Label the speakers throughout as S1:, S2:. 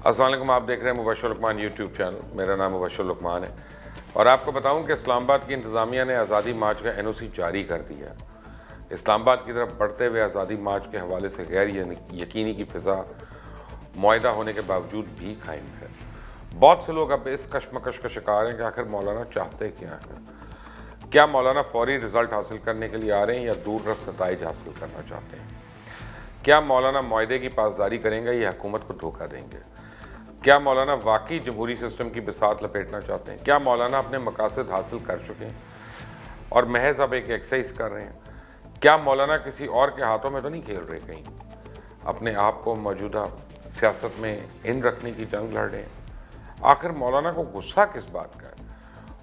S1: السلام علیکم، آپ دیکھ رہے ہیں مبشر لقمان یوٹیوب چینل. میرا نام مبشر لقمان ہے اور آپ کو بتاؤں کہ اسلام آباد کی انتظامیہ نے آزادی مارچ کا NOC جاری کر دیا. اسلام آباد کی طرف بڑھتے ہوئے آزادی مارچ کے حوالے سے غیر یقینی کی فضا معاہدہ ہونے کے باوجود بھی قائم ہے. بہت سے لوگ اب اس کشمکش کا شکار ہیں کہ آخر مولانا چاہتے کیا ہیں. کیا مولانا فوری رزلٹ حاصل کرنے کے لیے آ رہے ہیں یا دور رس نتائج حاصل کرنا چاہتے ہیں؟ کیا مولانا معاہدے کی پاسداری کریں گے یا حکومت کو دھوکہ دیں گے؟ کیا مولانا واقعی جمہوری سسٹم کی بساط لپیٹنا چاہتے ہیں؟ کیا مولانا اپنے مقاصد حاصل کر چکے ہیں اور محض اب ایک ایکسرسائز کر رہے ہیں؟ کیا مولانا کسی اور کے ہاتھوں میں تو نہیں کھیل رہے کہیں؟ اپنے آپ کو موجودہ سیاست میں ان رکھنے کی جنگ لڑ رہے ہیں؟ آخر مولانا کو غصہ کس بات کا ہے؟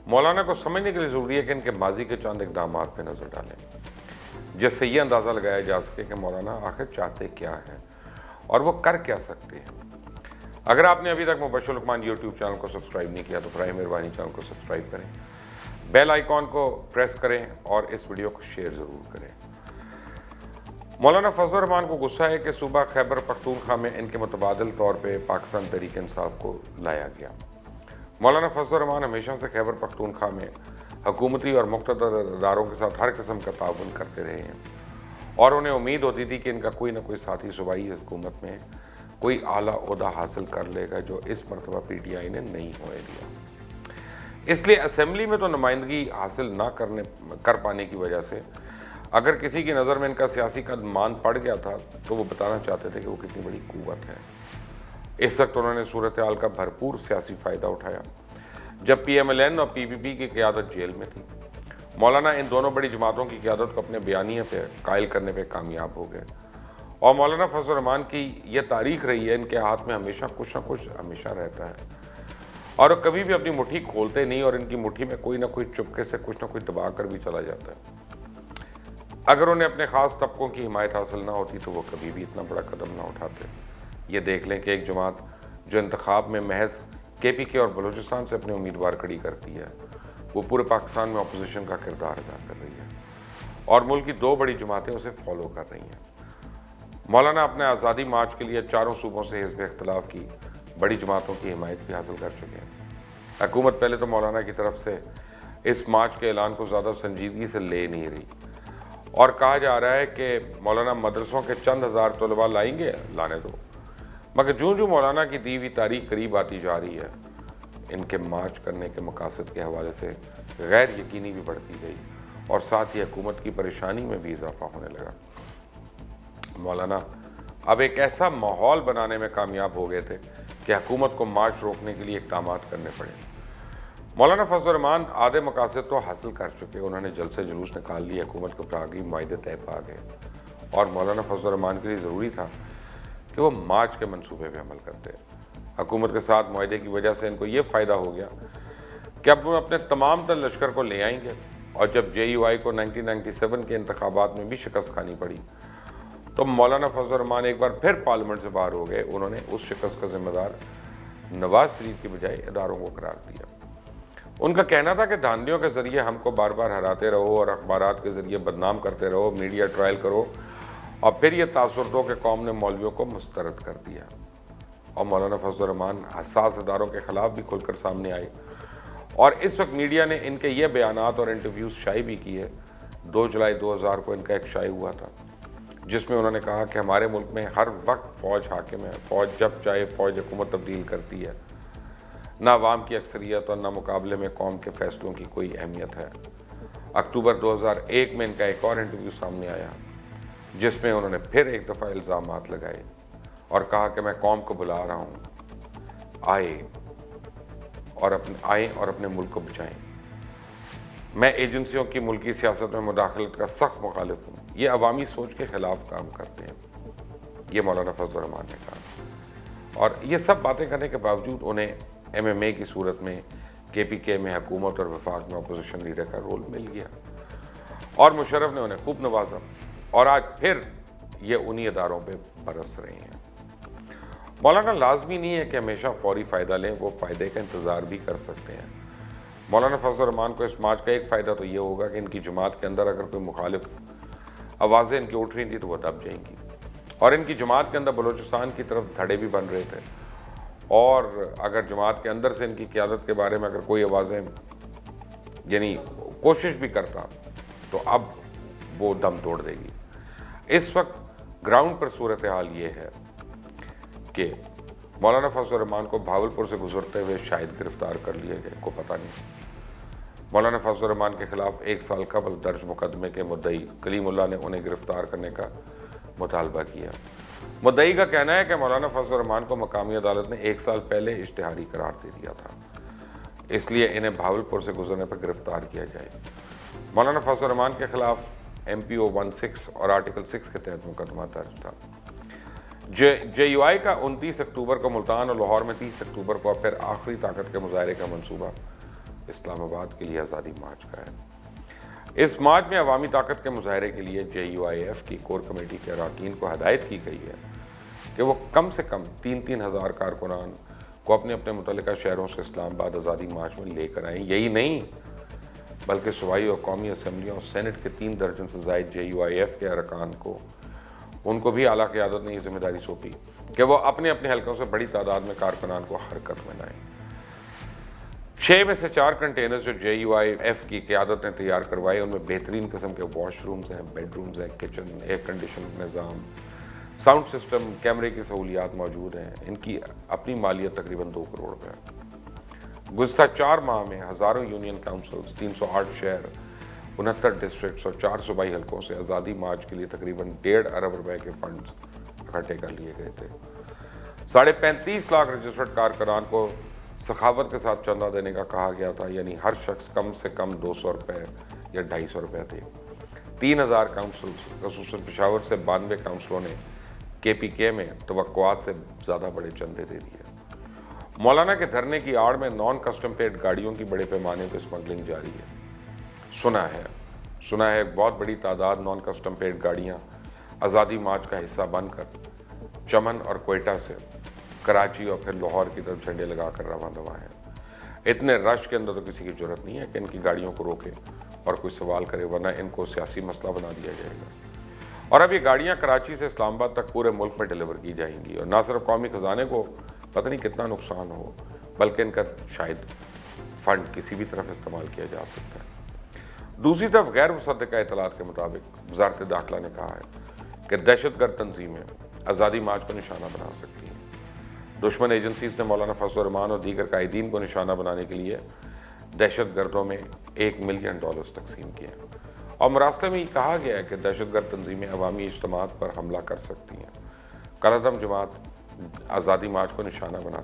S1: مولانا کو سمجھنے کے لیے ضروری ہے کہ ان کے ماضی کے چند اقدامات پہ نظر ڈالیں جس سے یہ اندازہ لگایا جا سکے کہ مولانا آخر چاہتے کیا ہیں اور وہ کر کیا سکتے ہیں. اگر آپ نے ابھی تک مبشر لقمان یوٹیوب چینل کو سبسکرائب نہیں کیا تو برائے مہربانی چینل کو سبسکرائب کریں، بیل آئیکن کو پریس کریں اور اس ویڈیو کو شیئر ضرور کریں. مولانا فضل الرحمان کو غصہ ہے کہ صوبہ خیبر پختونخوا میں ان کے متبادل طور پہ پاکستان تحریک انصاف کو لایا گیا. مولانا فضل الرحمان ہمیشہ سے خیبر پختونخوا میں حکومتی اور مقتدر اداروں کے ساتھ ہر قسم کا تعاون کرتے رہے ہیں اور انہیں امید ہوتی تھی کہ ان کا کوئی نہ کوئی ساتھی صوبائی حکومت میں کوئی اعلیٰ عہدہ حاصل کر لے گا جو اس مرتبہ PTI نے نہیں ہونے دیا. اس لیے اسمبلی میں تو نمائندگی حاصل نہ کر پانے کی وجہ سے اگر کسی کی نظر میں ان کا سیاسی قد مان پڑ گیا تھا تو وہ بتانا چاہتے تھے کہ وہ کتنی بڑی قوت ہے. اس وقت انہوں نے صورتحال کا بھرپور سیاسی فائدہ اٹھایا جب PMLN اور PPP کی قیادت جیل میں تھی. مولانا ان دونوں بڑی جماعتوں کی قیادت کو اپنے بیانیے پہ قائل کرنے پہ کامیاب ہو گئے اور مولانا فضل الرحمان کی یہ تاریخ رہی ہے ان کے ہاتھ میں ہمیشہ کچھ نہ کچھ ہمیشہ رہتا ہے اور وہ کبھی بھی اپنی مٹھی کھولتے نہیں اور ان کی مٹھی میں کوئی نہ کوئی چپکے سے کچھ نہ کچھ دبا کر بھی چلا جاتا ہے. اگر انہیں اپنے خاص طبقوں کی حمایت حاصل نہ ہوتی تو وہ کبھی بھی اتنا بڑا قدم نہ اٹھاتے. یہ دیکھ لیں کہ ایک جماعت جو انتخاب میں محض KPK اور بلوچستان سے اپنے امیدوار کھڑی کرتی ہے وہ پورے پاکستان میں اپوزیشن کا کردار ادا کر رہی ہے اور ملک کی دو بڑی جماعتیں اسے فالو کر رہی ہیں. مولانا اپنے آزادی مارچ کے لیے چاروں صوبوں سے حزب اختلاف کی بڑی جماعتوں کی حمایت بھی حاصل کر چکے ہیں. حکومت پہلے تو مولانا کی طرف سے اس مارچ کے اعلان کو زیادہ سنجیدگی سے لے نہیں رہی اور کہا جا رہا ہے کہ مولانا مدرسوں کے چند ہزار طلباء لائیں گے، لانے دو. مگر جو مولانا کی دی ہوئی تاریخ قریب آتی جا رہی ہے ان کے مارچ کرنے کے مقاصد کے حوالے سے غیر یقینی بھی بڑھتی گئی اور ساتھ ہی حکومت کی پریشانی میں بھی اضافہ ہونے لگا. مولانا اب ایک ایسا ماحول بنانے میں کامیاب ہو گئے تھے کہ حکومت کو مارچ روکنے کے لیے اقدامات کرنے پڑے. مولانا فضل الرحمان آدھے مقاصد تو حاصل کر چکے، انہوں نے جلد سے جلوس نکال لی، حکومت کو پراگی معاہدے طے پا گئے اور مولانا فضل الرحمان کے لیے ضروری تھا کہ وہ مارچ کے منصوبے پہ عمل کرتے. حکومت کے ساتھ معاہدے کی وجہ سے ان کو یہ فائدہ ہو گیا کہ اب وہ اپنے تمام تر لشکر کو لے آئیں گے اور جب JUI کو 1997 کے انتخابات میں بھی شکست کھانی پڑی تو مولانا فضل الرحمان ایک بار پھر پارلیمنٹ سے باہر ہو گئے. انہوں نے اس شکست کا ذمہ دار نواز شریف کی بجائے اداروں کو قرار دیا. ان کا کہنا تھا کہ دھاندلیوں کے ذریعے ہم کو بار بار ہراتے رہو اور اخبارات کے ذریعے بدنام کرتے رہو، میڈیا ٹرائل کرو اور پھر یہ تاثر دو کہ قوم نے مولویوں کو مسترد کر دیا. اور مولانا فضل الرحمان حساس اداروں کے خلاف بھی کھل کر سامنے آئے اور اس وقت میڈیا نے ان کے یہ بیانات اور انٹرویوز شائع بھی کیے. 2 جولائی 2000 کو ان کا ایک شائع ہوا تھا جس میں انہوں نے کہا کہ ہمارے ملک میں ہر وقت فوج حاکم ہے، فوج جب چاہے فوج حکومت تبدیل کرتی ہے، نہ عوام کی اکثریت اور نہ مقابلے میں قوم کے فیصلوں کی کوئی اہمیت ہے. اکتوبر 2001 میں ان کا ایک اور انٹرویو سامنے آیا جس میں انہوں نے پھر ایک دفعہ الزامات لگائے اور کہا کہ میں قوم کو بلا رہا ہوں، آئیں اور اپنے ملک کو بچائیں. میں ایجنسیوں کی ملکی سیاست میں مداخلت کا سخت مخالف ہوں، یہ عوامی سوچ کے خلاف کام کرتے ہیں، یہ مولانا فضل الرحمان نے کہا. اور یہ سب باتیں کرنے کے باوجود انہیں MMA کی صورت میں KPK میں حکومت اور وفاق میں اپوزیشن لیڈر کا رول مل گیا اور مشرف نے انہیں خوب نوازا اور آج پھر یہ انہی اداروں پہ برس رہے ہیں. مولانا لازمی نہیں ہے کہ ہمیشہ فوری فائدہ لیں، وہ فائدے کا انتظار بھی کر سکتے ہیں. مولانا فضل الرحمان کو اس مارچ کا ایک فائدہ تو یہ ہوگا کہ ان کی جماعت کے اندر اگر کوئی مخالف آوازیں ان کی اٹھ رہی تھیں تو وہ دب جائیں گی. اور ان کی جماعت کے اندر بلوچستان کی طرف دھڑے بھی بن رہے تھے, اور اگر جماعت کے اندر سے ان کی قیادت کے بارے میں اگر کوئی آوازیں یعنی کوشش بھی کرتا تو اب وہ دم توڑ دے گی. اس وقت گراؤنڈ پر صورتحال یہ ہے کہ مولانا فضل الرحمان کو بھاولپور سے گزرتے ہوئے شاید گرفتار کر لیا جائے, کو پتہ نہیں. مولانا فضل الرحمان کے خلاف 1 سال قبل درج مقدمے کے مدعی کلیم اللہ نے انہیں گرفتار کرنے کا مطالبہ کیا. مدعی کا کہنا ہے کہ مولانا فضل الرحمان کو مقامی عدالت نے 1 سال پہلے اشتہاری قرار دے دیا تھا, اس لیے انہیں بھاولپور سے گزرنے پر گرفتار کیا جائے. مولانا فضل الرحمان کے خلاف MPO 16 اور آرٹیکل 6 کے تحت مقدمہ درج تھا. JUI کا 29 اکتوبر کو ملتان اور لاہور میں 30 اکتوبر کو پھر آخری طاقت کے مظاہرے کا منصوبہ اسلام آباد کے لیے آزادی مارچ کا ہے. اس مارچ میں عوامی طاقت کے مظاہرے کے لیے JUIF کی کور کمیٹی کے اراکین کو ہدایت کی گئی ہے کہ وہ کم سے کم 3-3 ہزار کارکنان کو اپنے اپنے متعلقہ شہروں سے اسلام آباد آزادی مارچ میں لے کر آئیں. یہی نہیں بلکہ صوبائی اور قومی اسمبلیوں اور سینٹ کے 3 درجن سے زائد JUIF کے ارکان کو ان کو بھی اعلیٰ قیادت نے یہ ذمہ داری سونپی کہ وہ اپنے اپنے حلقوں سے بڑی تعداد میں کارکنان کو حرکت میں لائیں. 6 میں سے 4 کنٹینرز جو JUIF کی قیادت نے تیار کروائے ان میں بہترین قسم کے واش رومز ہیں, بیڈ رومز ہیں, کچن, ایئر کنڈیشن نظام, ساؤنڈ سسٹم, کیمرے کی سہولیات موجود ہیں. ان کی اپنی مالیت تقریباً 2 کروڑ روپے ہے. گزشتہ 4 ماہ میں ہزاروں یونین کاؤنسلز, 308 شہر, 69 ڈسٹرکٹس اور 4 صوبائی حلقوں سے آزادی مارچ کے لیے تقریباً 1.5 ارب روپے کے فنڈز اکٹھے کر لیے گئے تھے. 35.5 لاکھ رجسٹرڈ کارکنان کو سخاوت کے ساتھ چندہ دینے کا کہا گیا تھا, یعنی ہر شخص کم سے کم 200 روپے یا 250 روپے تھے. 3000 کاؤنسلز خصوصاً پشاور سے 92 کاؤنسلوں نے KPK میں توقعات سے زیادہ بڑے چندے دے دیے. مولانا کے دھرنے کی آڑ میں نان کسٹم پیڈ گاڑیوں کی بڑے پیمانے پر اسمگلنگ جاری ہے. سنا ہے ایک بہت بڑی تعداد نان کسٹم پیڈ گاڑیاں آزادی مارچ کا حصہ بن کر چمن اور کوئٹہ سے کراچی اور پھر لاہور کی طرف جھنڈے لگا کر رواں دوا ہیں. اتنے رش کے اندر تو کسی کی ضرورت نہیں ہے کہ ان کی گاڑیوں کو روکے اور کوئی سوال کرے, ورنہ ان کو سیاسی مسئلہ بنا دیا جائے گا. اور اب یہ گاڑیاں کراچی سے اسلام آباد تک پورے ملک میں ڈیلیور کی جائیں گی, اور نہ صرف قومی خزانے کو پتہ نہیں کتنا نقصان ہو, بلکہ ان کا شاید فنڈ کسی بھی طرف استعمال کیا جا سکتا ہے. دوسری طرف غیر مصدقہ اطلاعات کے مطابق وزارت داخلہ نے کہا ہے کہ دہشت گرد تنظیمیں آزادی مارچ کو نشانہ بنا سکتی ہیں. دشمن ایجنسیز نے مولانا فضل الرحمان اور دیگر قائدین کو نشانہ بنانے کے لیے دہشت گردوں میں $1 ملین تقسیم کیے ہیں, اور مراسلے میں یہ کہا گیا ہے کہ دہشت گرد تنظیمیں عوامی اجتماعات پر حملہ کر سکتی ہیں. قلعدم جماعت آزادی مارچ کو نشانہ بنا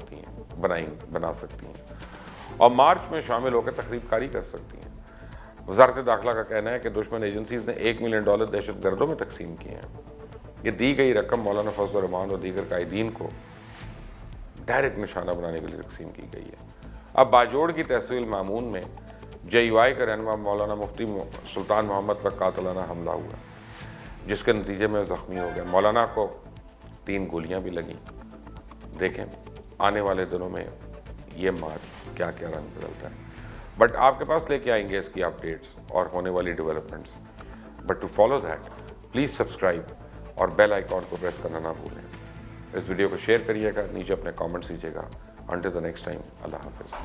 S1: سکتی ہیں اور مارچ میں شامل ہو کر تقریب کاری کر سکتی ہیں. وزارت داخلہ کا کہنا ہے کہ دشمن ایجنسیز نے $1 ملین دہشت گردوں میں تقسیم کیے ہیں. یہ دی گئی رقم مولانا فضل الرحمان اور دیگر قائدین کو ڈائریکٹ نشانہ بنانے کے لیے تقسیم کی گئی ہے. اب باجوڑ کی تحصیل مامون میں JUI کا رہنما مولانا مفتی سلطان محمد پر قاتلانہ حملہ ہوا, جس کے نتیجے میں زخمی ہو گیا. مولانا کو 3 گولیاں بھی لگیں. دیکھیں آنے والے دنوں میں یہ مارچ کیا کیا رنگ بدلتا ہے, بٹ آپ کے پاس لے کے آئیں گے اس کی اپڈیٹس اور ہونے والی developments. But to follow that please subscribe اور بیل آئیکن کو پریس کرنا نہ بھولیں. اس ویڈیو کو شیئر کریے گا, نیچے اپنے کامنٹس دیجیے گا. انٹل دی نیکسٹ ٹائم, اللہ حافظ.